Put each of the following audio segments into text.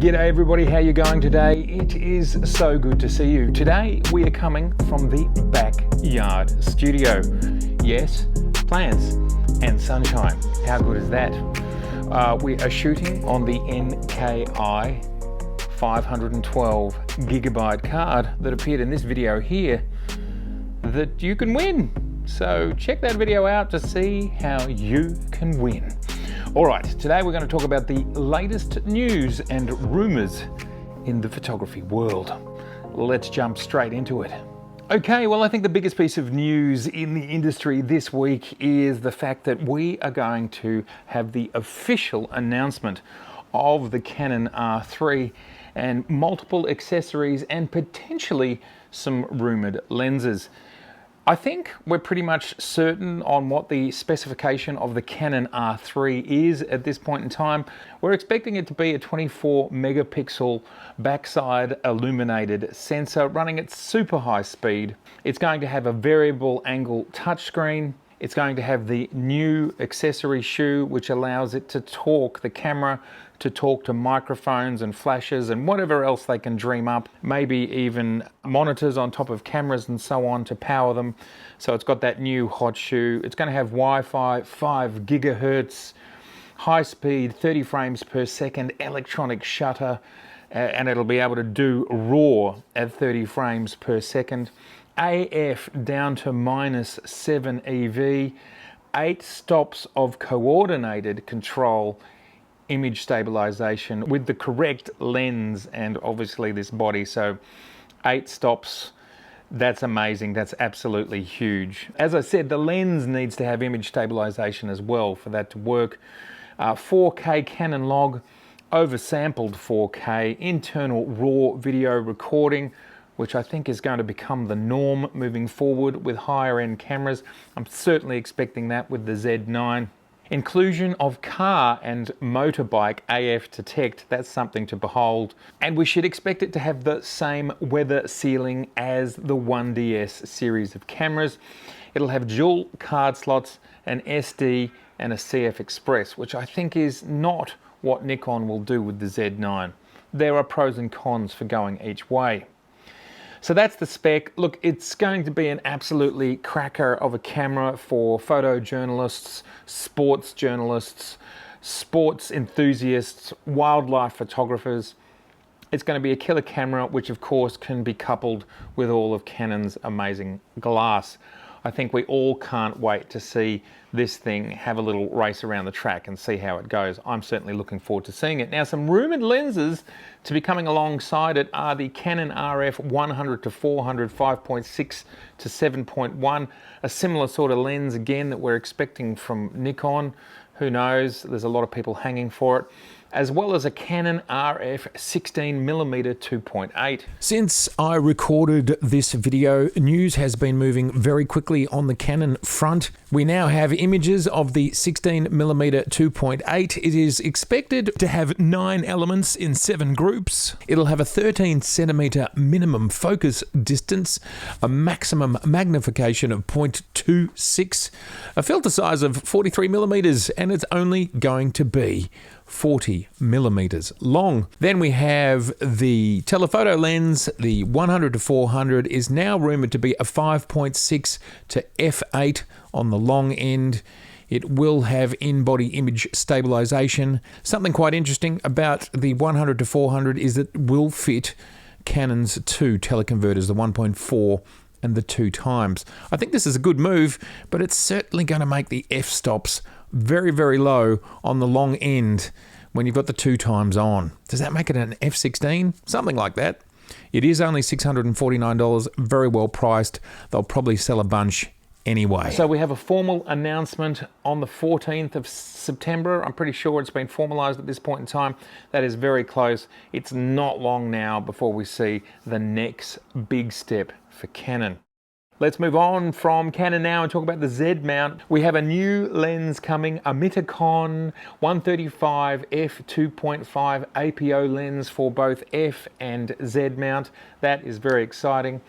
G'day everybody, how you going today? It is so good to see you. Today we are coming from the backyard studio. Yes, plants and sunshine. How good is that? We are shooting on the NKI 512GB card that appeared in this video here that you can win. So check that video out to see how you can win. All right, today we're going to talk about the latest news and rumours in the photography world. Let's jump straight into it. Okay, well, I think the biggest piece of news in the industry this week is the fact that we are going to have the official announcement of the Canon R3 and multiple accessories and potentially some rumoured lenses. I think we're pretty much certain on what the specification of the Canon R3 is at this point in time. We're expecting it to be a 24 megapixel backside illuminated sensor running at super high speed. It's going to have a variable angle touchscreen. It's going to have the new accessory shoe, which allows it to talk, the camera to talk to microphones and flashes and whatever else they can dream up. Maybe even monitors on top of cameras and so on to power them. So it's got that new hot shoe. It's going to have Wi-Fi, 5 gigahertz, high speed, 30 frames per second, electronic shutter, and it'll be able to do RAW at 30 frames per second. AF down to -7 EV, 8 stops of coordinated control, image stabilization with the correct lens and obviously this body. So 8 stops, that's amazing. That's absolutely huge. As I said, the lens needs to have image stabilization as well for that to work. 4K Canon log, oversampled 4K, internal RAW video recording, which I think is going to become the norm moving forward with higher end cameras. I'm certainly expecting that with the Z9. Inclusion of car and motorbike AF detect, that's something to behold. And we should expect it to have the same weather sealing as the 1DS series of cameras. It'll have dual card slots, an SD and a CFexpress, which I think is not what Nikon will do with the Z9. There are pros and cons for going each way. So that's the spec. Look, it's going to be an absolutely cracker of a camera for photojournalists, sports journalists, sports enthusiasts, wildlife photographers. It's going to be a killer camera, which of course can be coupled with all of Canon's amazing glass. I think we all can't wait to see this thing have a little race around the track and see how it goes. I'm certainly looking forward to seeing it. Now, some rumoured lenses to be coming alongside it are the Canon RF 100-400 5.6 to 7.1, a similar sort of lens again that we're expecting from Nikon. Who knows? There's a lot of people hanging for it. As well as a Canon RF 16mm 2.8. Since I recorded this video, news has been moving very quickly on the Canon front. We now have images of the 16mm 2.8. It is expected to have 9 elements in 7 groups. It'll have a 13cm minimum focus distance, a maximum magnification of 0.26, a filter size of 43mm, and it's only going to be 40mm long. Then we have the telephoto lens. The 100-400 is now rumoured to be a 5.6 to f8 on the long end. It will have in-body image stabilization. Something quite interesting about the 100-400 is that it will fit Canon's 2 teleconverters, the 1.4 and the 2 times. I think this is a good move, but it's certainly going to make the f-stops very, very low on the long end when you've got the 2 times on. Does that make it an f16? Something like that. It is only $649, very well priced. They'll probably sell a bunch anyway. So we have a formal announcement on the 14th of September. I'm pretty sure it's been formalized at this point in time. That is very close. It's not long now before we see the next big step for Canon. Let's move on from Canon now and talk about the Z mount. We have a new lens coming, a Mitakon 135 f2.5 APO lens for both F and Z mount. That is very exciting.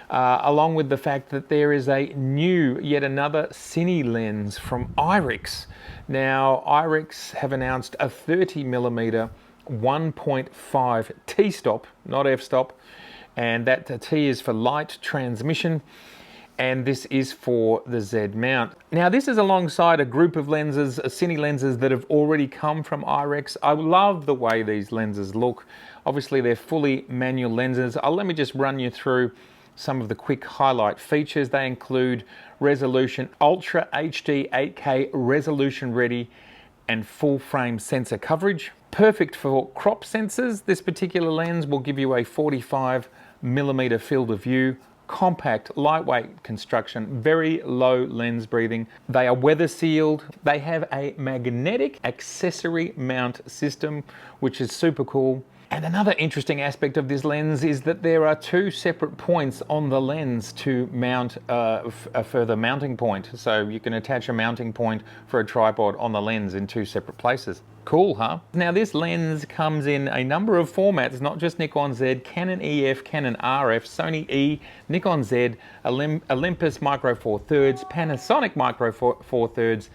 Along with the fact that there is a new, yet another Cine lens from Irix. Now, Irix have announced a 30mm 1.5 T-stop, not f-stop, and that T is for light transmission, and this is for the Z mount. Now this is alongside a group of lenses, Cine lenses that have already come from Irix. I love the way these lenses look. Obviously they're fully manual lenses. Let me just run you through some of the quick highlight features. They include resolution, Ultra HD 8K resolution ready and full frame sensor coverage. Perfect for crop sensors. This particular lens will give you a 45mm field of view, compact, lightweight construction, very low lens breathing. They are weather sealed. They have a magnetic accessory mount system, which is super cool. And another interesting aspect of this lens is that there are two separate points on the lens to mount a further mounting point. So you can attach a mounting point for a tripod on the lens in two separate places. Cool, huh? Now this lens comes in a number of formats, not just Nikon Z, Canon EF, Canon RF, Sony E, Nikon Z, Olympus Micro Four Thirds, Panasonic Micro Four Thirds,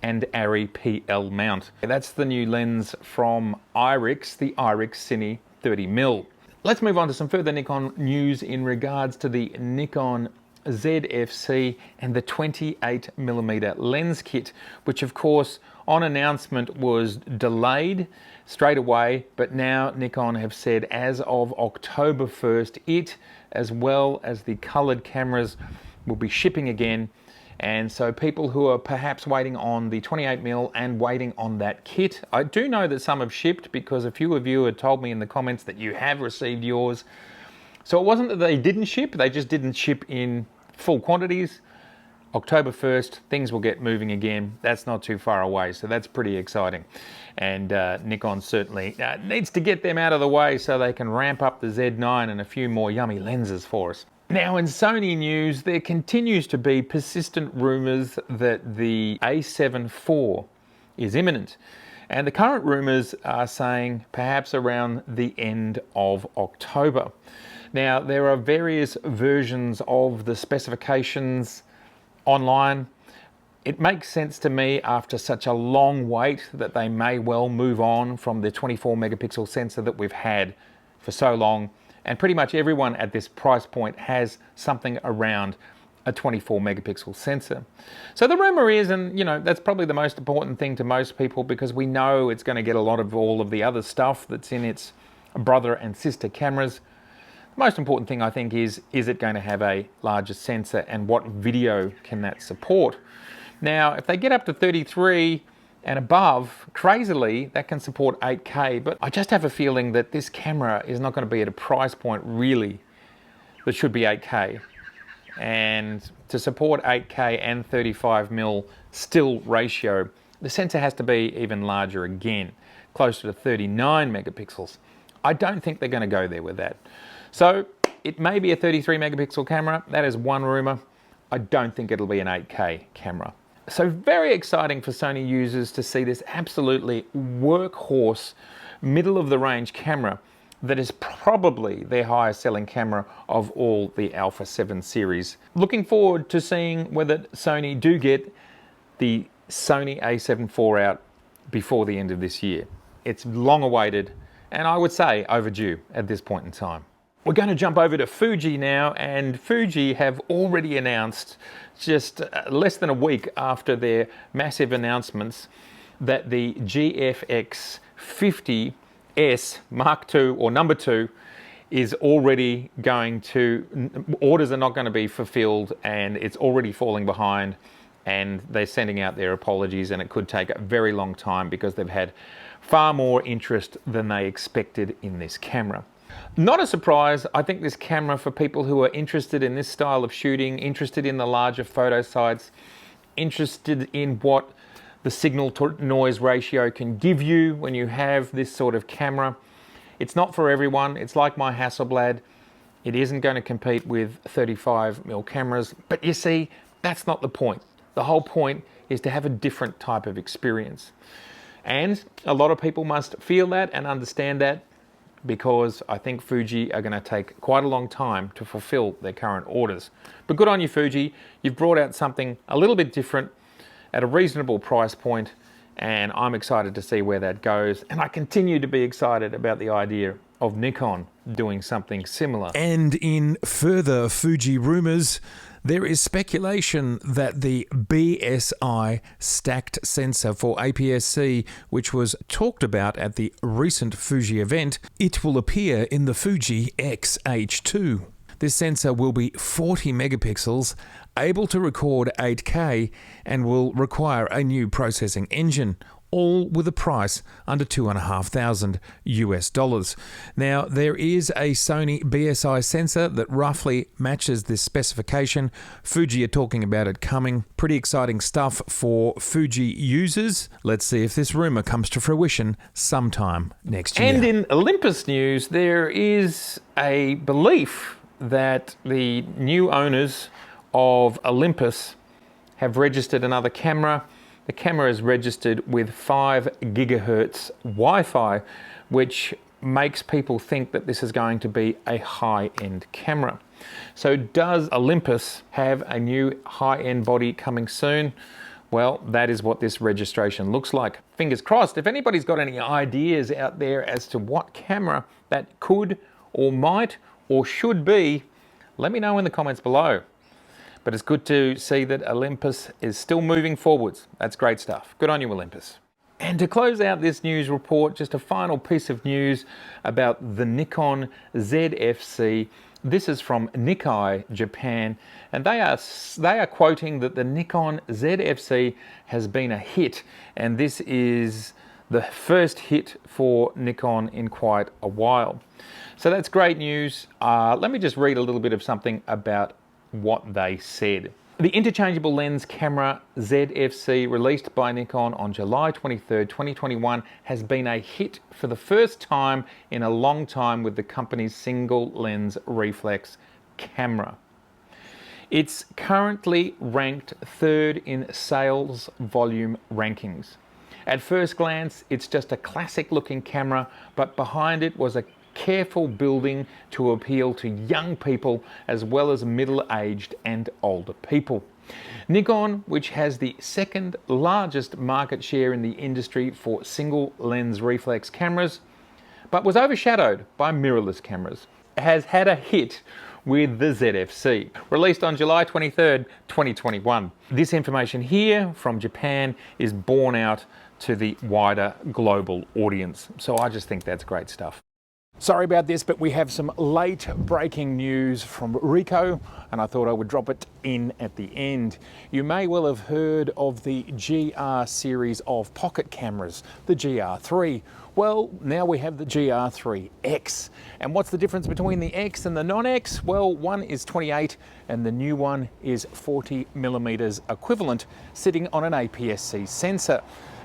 and Arri PL mount. That's the new lens from Irix, the Irix Cine 30mm. Let's move on to some further Nikon news in regards to the Nikon ZFC and the 28mm lens kit, which of course on announcement was delayed straight away, but now Nikon have said as of October 1st, it as well as the colored cameras will be shipping again. And so people who are perhaps waiting on the 28mm and waiting on that kit, I do know that some have shipped because a few of you had told me in the comments that you have received yours. So it wasn't that they didn't ship, they just didn't ship in full quantities. October 1st, things will get moving again. That's not too far away, so that's pretty exciting. And Nikon certainly needs to get them out of the way so they can ramp up the Z9 and a few more yummy lenses for us. Now in Sony news, there continues to be persistent rumours that the A7 IV is imminent. And the current rumours are saying perhaps around the end of October. Now there are various versions of the specifications online. It makes sense to me after such a long wait that they may well move on from the 24 megapixel sensor that we've had for so long. And pretty much everyone at this price point has something around a 24 megapixel sensor. So the rumor is, and you know, that's probably the most important thing to most people because we know it's going to get a lot of all of the other stuff that's in its brother and sister cameras. The most important thing I think is it going to have a larger sensor and what video can that support? Now, if they get up to 33 and above, crazily, that can support 8K, but I just have a feeling that this camera is not going to be at a price point really that should be 8K. And to support 8K and 35mm still ratio, the sensor has to be even larger again, closer to 39 megapixels. I don't think they're going to go there with that. So it may be a 33 megapixel camera, that is one rumor. I don't think it'll be an 8K camera. So very exciting for Sony users to see this absolutely workhorse, middle of the range camera that is probably their highest selling camera of all the Alpha 7 series. Looking forward to seeing whether Sony do get the Sony A7 IV out before the end of this year. It's long awaited and I would say overdue at this point in time. We're going to jump over to Fuji now, and Fuji have already announced just less than a week after their massive announcements that the GFX 50S Mark II or number 2 is already going to, orders are not going to be fulfilled and it's already falling behind, and they're sending out their apologies, and it could take a very long time because they've had far more interest than they expected in this camera. Not a surprise. I think this camera, for people who are interested in this style of shooting, interested in the larger photo sites, interested in what the signal to noise ratio can give you when you have this sort of camera, it's not for everyone. It's like my Hasselblad. It isn't going to compete with 35mm cameras, but you see, that's not the point. The whole point is to have a different type of experience. And a lot of people must feel that and understand that, because I think Fuji are going to take quite a long time to fulfill their current orders. But good on you, Fuji. You've brought out something a little bit different at a reasonable price point, and I'm excited to see where that goes. And I continue to be excited about the idea of Nikon doing something similar. And in further Fuji rumours, there is speculation that the BSI stacked sensor for APS-C, which was talked about at the recent Fuji event, it will appear in the Fuji X-H2. This sensor will be 40 megapixels, able to record 8K, and will require a new processing engine, all with a price under $2,500 US. Now, there is a Sony BSI sensor that roughly matches this specification. Fuji are talking about it coming. Pretty exciting stuff for Fuji users. Let's see if this rumor comes to fruition sometime next year. And in Olympus news, there is a belief that the new owners of Olympus have registered another camera. The camera is registered with 5 gigahertz Wi-Fi, which makes people think that this is going to be a high-end camera. So does Olympus have a new high-end body coming soon? Well, that is what this registration looks like. Fingers crossed. If anybody's got any ideas out there as to what camera that could or might or should be, let me know in the comments below. But it's good to see that Olympus is still moving forwards. That's great stuff. Good on you, Olympus. And to close out this news report, just a final piece of news about the Nikon ZFC. This is from Nikkei, Japan, and they are quoting that the Nikon ZFC has been a hit, and this is the first hit for Nikon in quite a while. So that's great news. Let me just read a little bit of something about what they said. The interchangeable lens camera ZFC, released by Nikon on July 23rd, 2021, has been a hit for the first time in a long time with the company's single lens reflex camera. It's currently ranked 3rd in sales volume rankings. At first glance, it's just a classic looking camera, but behind it was a careful building to appeal to young people as well as middle-aged and older people. Nikon, which has the 2nd largest market share in the industry for single lens reflex cameras, but was overshadowed by mirrorless cameras, has had a hit with the ZFC, released on July 23rd, 2021. This information here from Japan is borne out to the wider global audience. So I just think that's great stuff. Sorry about this, but we have some late breaking news from Ricoh, and I thought I would drop it in at the end. You may well have heard of the GR series of pocket cameras, the GR3. Well, now we have the GR IIIx. And what's the difference between the X and the non-X? Well, one is 28 and the new one is 40 millimeters equivalent, sitting on an APS-C sensor.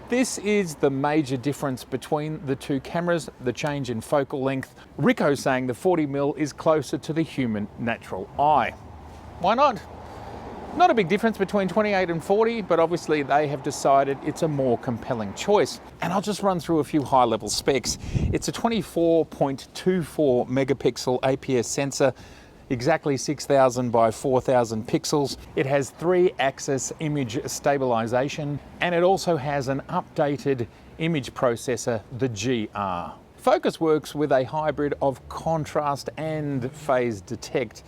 This is the major difference between the two cameras, the change in focal length. Ricoh saying the 40mm is closer to the human natural eye. Why not? Not a big difference between 28 and 40, but obviously they have decided it's a more compelling choice. And I'll just run through a few high-level specs. It's a 24.24 megapixel APS sensor, exactly 6,000 by 4,000 pixels. It has 3-axis image stabilization, and it also has an updated image processor, the GR. Focus works with a hybrid of contrast and phase detect.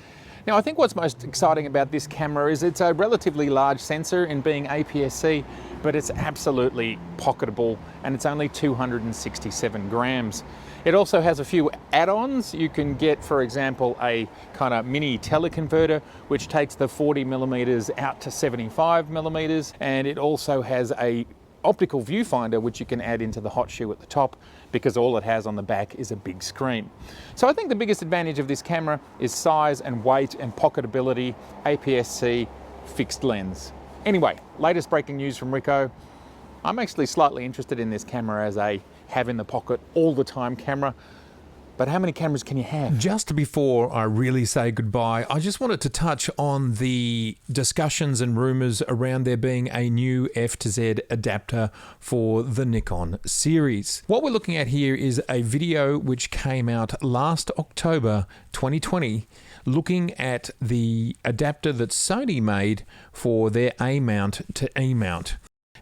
Now, I think what's most exciting about this camera is it's a relatively large sensor in being APS-C, but it's absolutely pocketable, and it's only 267 grams. It also has a few add-ons. You can get, for example, a kind of mini teleconverter, which takes the 40 millimeters out to 75 millimeters, and it also has a optical viewfinder which you can add into the hot shoe at the top, because all it has on the back is a big screen. So I think the biggest advantage of this camera is size and weight and pocketability, APS-C, fixed lens. Anyway, latest breaking news from Ricoh. I'm actually slightly interested in this camera as a have in the pocket all the time camera. But how many cameras can you have? Just before I really say goodbye, I just wanted to touch on the discussions and rumours around there being a new F2Z adapter for the Nikon series. What we're looking at here is a video which came out last October 2020, looking at the adapter that Sony made for their A mount to E mount.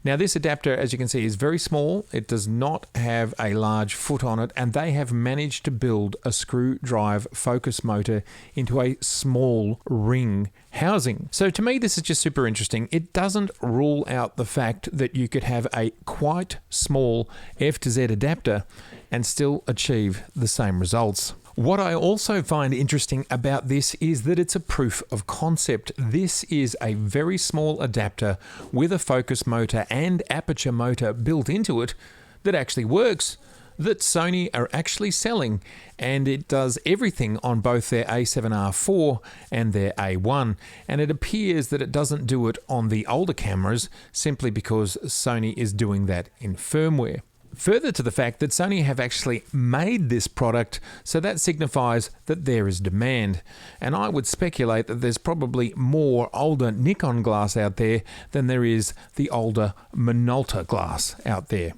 Now this adapter, as you can see, is very small. It does not have a large foot on it, and they have managed to build a screw drive focus motor into a small ring housing. So to me, this is just super interesting. It doesn't rule out the fact that you could have a quite small F to Z adapter and still achieve the same results. What I also find interesting about this is that it's a proof of concept. This is a very small adapter with a focus motor and aperture motor built into it that actually works, that Sony are actually selling, and it does everything on both their A7R IV and their A1, and it appears that it doesn't do it on the older cameras simply because Sony is doing that in firmware. Further to the fact that Sony have actually made this product, so that signifies that there is demand. And I would speculate that there's probably more older Nikon glass out there than there is the older Minolta glass out there.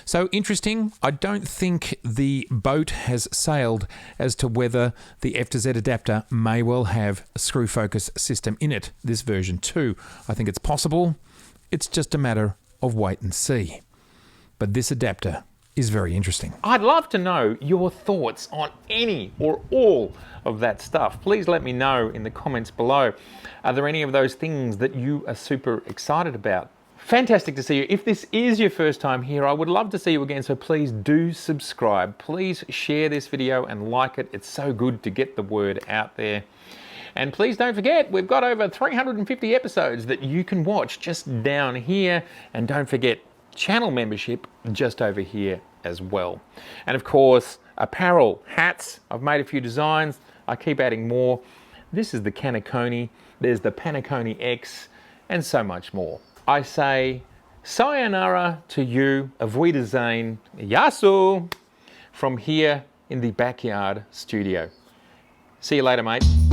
So interesting. I don't think the boat has sailed as to whether the F to Z adapter may well have a screw focus system in it, this version 2. I think it's possible. It's just a matter of wait and see. But this adapter is very interesting. I'd love to know your thoughts on any or all of that stuff. Please let me know in the comments below. Are there any of those things that you are super excited about? Fantastic to see you. If this is your first time here, I would love to see you again, so please do subscribe. Please share this video and like it. It's so good to get the word out there. And please don't forget, we've got over 350 episodes that you can watch just down here. And don't forget, channel membership just over here as well. And of course, apparel, hats. I've made a few designs. I keep adding more. This is the Canon, there's the Mitakon X, and so much more. I say sayonara to you, auf Wiedersehen, yasu, from here in the backyard studio. See you later, mate.